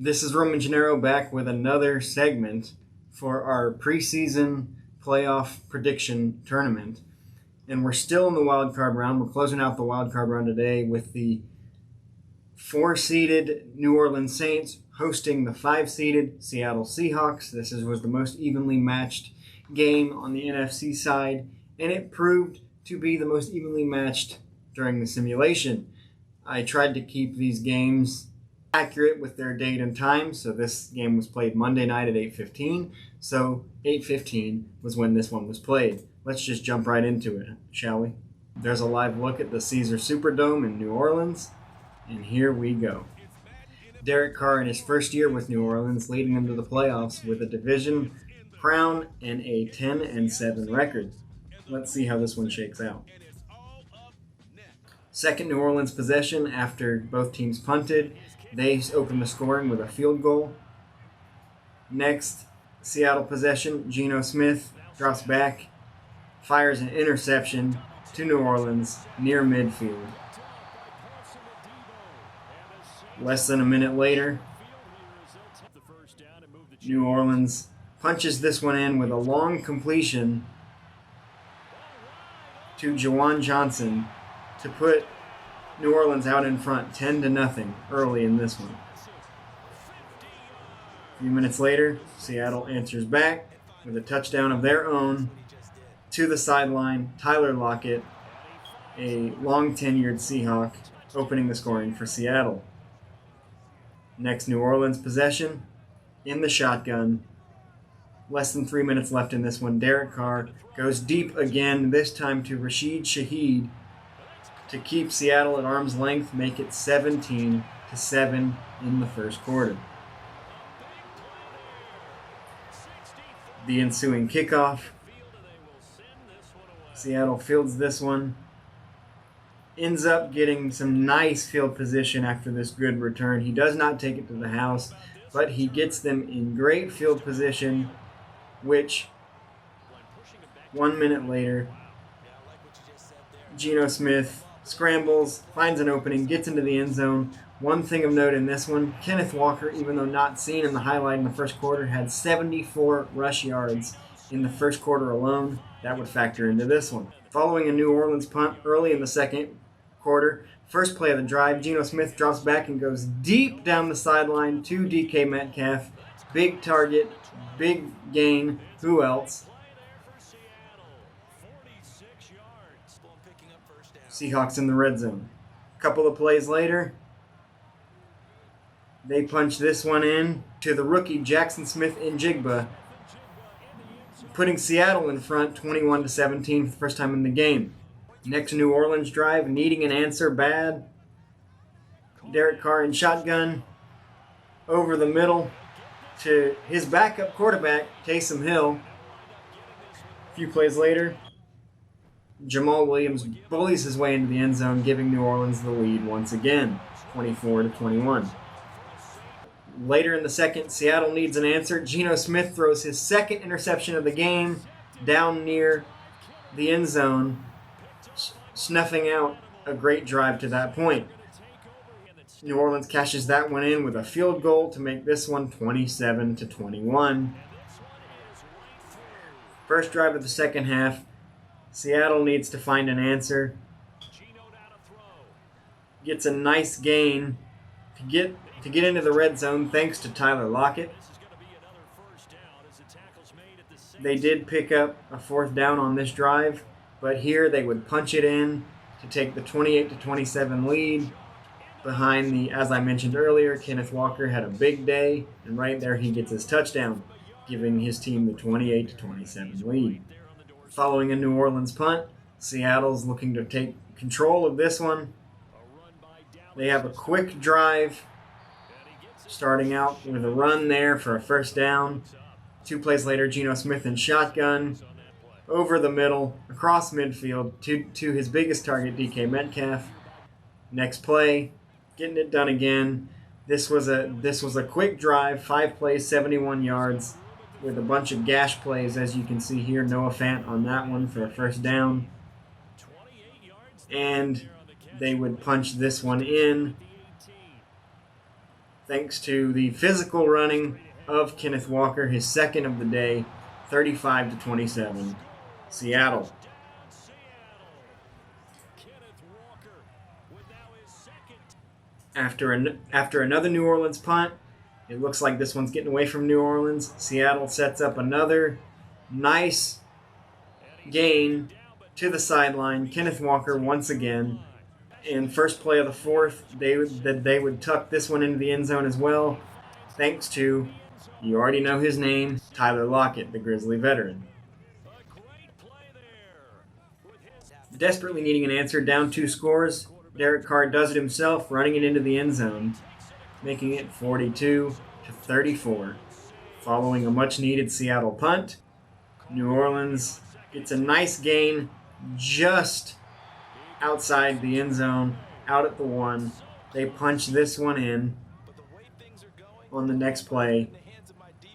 This is Roman Gennaro back with another segment for our preseason playoff prediction tournament. And we're still in the wild card round. We're closing out the wild card round today with the 4-seeded New Orleans Saints hosting the 5-seeded Seattle Seahawks. This was the most evenly matched game on the NFC side, and it proved to be the most evenly matched during the simulation. I tried to keep these games accurate with their date and time, so this game was played Monday night at 8:15, so 8:15 was when this one was played. Let's just jump right into it, shall we? There's a live look at the Caesars Superdome in New Orleans, and here we go. Derek Carr in his first year with New Orleans, leading them to the playoffs with a division crown and a 10-7 record. Let's see how this one shakes out. Second New Orleans possession after both teams punted. They opened the scoring with a field goal. Next, Seattle possession. Geno Smith drops back, fires an interception to New Orleans near midfield. Less than a minute later, New Orleans punches this one in with a long completion to Juwan Johnson to put New Orleans out in front 10-0 early in this one. A few minutes later, Seattle answers back with a touchdown of their own to the sideline. Tyler Lockett, a long-tenured Seahawk, opening the scoring for Seattle. Next New Orleans possession in the shotgun. Less than 3 minutes left in this one. Derek Carr goes deep again, this time to Rashid Shaheed, to keep Seattle at arm's length, make it 17-7 in the first quarter. The ensuing kickoff. Seattle fields this one. Ends up getting some nice field position after this good return. He does not take it to the house, but he gets them in great field position, which 1 minute later, Geno Smith scrambles, finds an opening, gets into the end zone. One thing of note in this one, Kenneth Walker, even though not seen in the highlight in the first quarter, had 74 rush yards in the first quarter alone. That would factor into this one. Following a New Orleans punt early in the second quarter, first play of the drive, Geno Smith drops back and goes deep down the sideline to DK Metcalf. Big target, big gain. Who else? Seahawks in the red zone. A couple of plays later, they punch this one in to the rookie Jackson Smith-Njigba, putting Seattle in front 21-17 for the first time in the game. Next New Orleans drive, needing an answer bad. Derek Carr in shotgun, over the middle to his backup quarterback, Taysom Hill. A few plays later, Jamal Williams bullies his way into the end zone, giving New Orleans the lead once again, 24-21. Later in the second, Seattle needs an answer. Geno Smith throws his second interception of the game down near the end zone, snuffing out a great drive to that point. New Orleans cashes that one in with a field goal to make this one 27-21. First drive of the second half, Seattle needs to find an answer. Gets a nice gain to get into the red zone thanks to Tyler Lockett. They did pick up a fourth down on this drive, but here they would punch it in to take the 28-27 lead behind the, as I mentioned earlier, Kenneth Walker had a big day, and right there he gets his touchdown, giving his team the 28-27 lead. Following a New Orleans punt, Seattle's looking to take control of this one. They have a quick drive, starting out with a run there for a first down. 2 plays later, Geno Smith in shotgun, over the middle, across midfield, to his biggest target, DK Metcalf. Next play, getting it done again. This was a quick drive, 5 plays, 71 yards, with a bunch of gash plays, as you can see here. Noah Fant on that one for a first down. And they would punch this one in thanks to the physical running of Kenneth Walker, his second of the day, 35-27, Seattle. After another New Orleans punt, it looks like this one's getting away from New Orleans. Seattle sets up another nice gain to the sideline. Kenneth Walker once again. In first play of the fourth, they would tuck this one into the end zone as well, thanks to, you already know his name, Tyler Lockett, the Grizzly veteran. Desperately needing an answer, down 2 scores, Derek Carr does it himself, running it into the end zone, making it 42-34. Following a much-needed Seattle punt, New Orleans gets a nice gain just outside the end zone, out at the 1. They punch this one in on the next play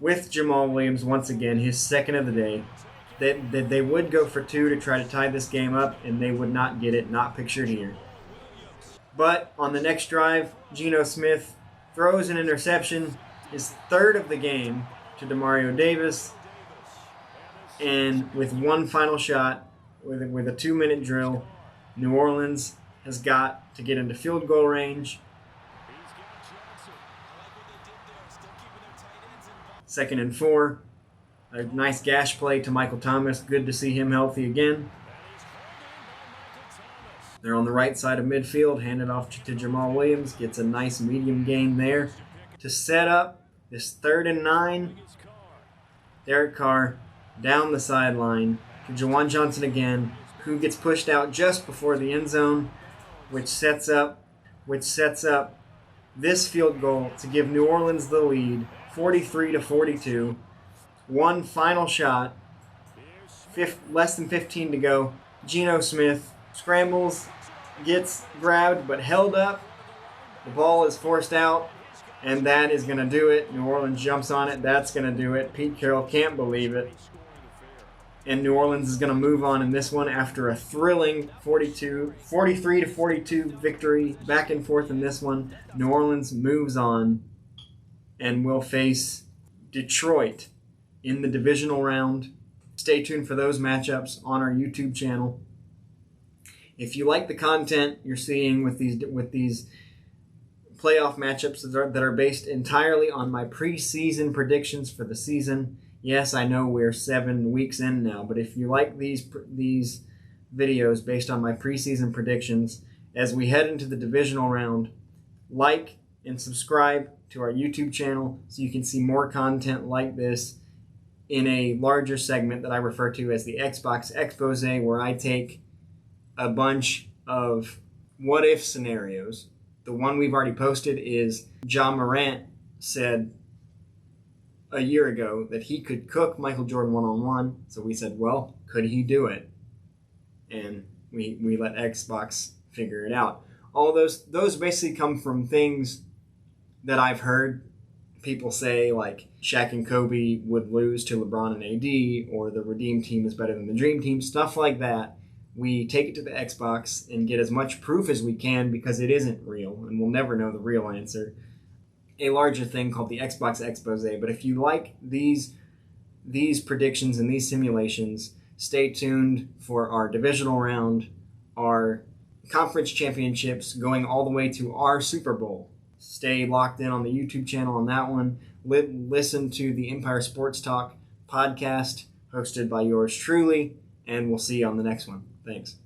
with Jamal Williams once again, his second of the day. That they would go for 2 to try to tie this game up, and they would not get it, not pictured here. But on the next drive, Geno Smith throws an interception, his third of the game, to Demario Davis. And with one final shot, with a 2-minute drill, New Orleans has got to get into field goal range. 2nd and 4. A nice gash play to Michael Thomas. Good to see him healthy again. They're on the right side of midfield. Handed off to Jamal Williams. Gets a nice medium gain there to set up this 3rd and 9. Derek Carr down the sideline to Juwan Johnson again, who gets pushed out just before the end zone, which sets up this field goal to give New Orleans the lead, 43-42. One final shot, less than 15 to go. Geno Smith scrambles, gets grabbed but held up. The ball is forced out, and that is going to do it. New Orleans jumps on it. That's going to do it. Pete Carroll can't believe it. And New Orleans is going to move on in this one after a thrilling 43-42 victory. Back and forth in this one. New Orleans moves on and will face Detroit in the divisional round. Stay tuned for those matchups on our YouTube channel. If you like the content you're seeing with these playoff matchups that are based entirely on my preseason predictions for the season, yes, I know we're 7 weeks in now, but if you like these videos based on my preseason predictions as we head into the divisional round, like and subscribe to our YouTube channel so you can see more content like this in a larger segment that I refer to as the Xbox Expose, where I take a bunch of what-if scenarios. The one we've already posted is John Morant said a year ago that he could cook Michael Jordan one-on-one. So we said, well, could he do it? And we let Xbox figure it out. All those basically come from things that I've heard people say, like Shaq and Kobe would lose to LeBron and AD, or the Redeem Team is better than the Dream Team, stuff like that. We take it to the Xbox and get as much proof as we can, because it isn't real, and we'll never know the real answer. A larger thing called the Xbox Expose. But if you like these predictions and these simulations, stay tuned for our divisional round, our conference championships, going all the way to our Super Bowl. Stay locked in on the YouTube channel on that one. Listen to the Empire Sports Talk podcast hosted by yours truly, and we'll see you on the next one. Thanks.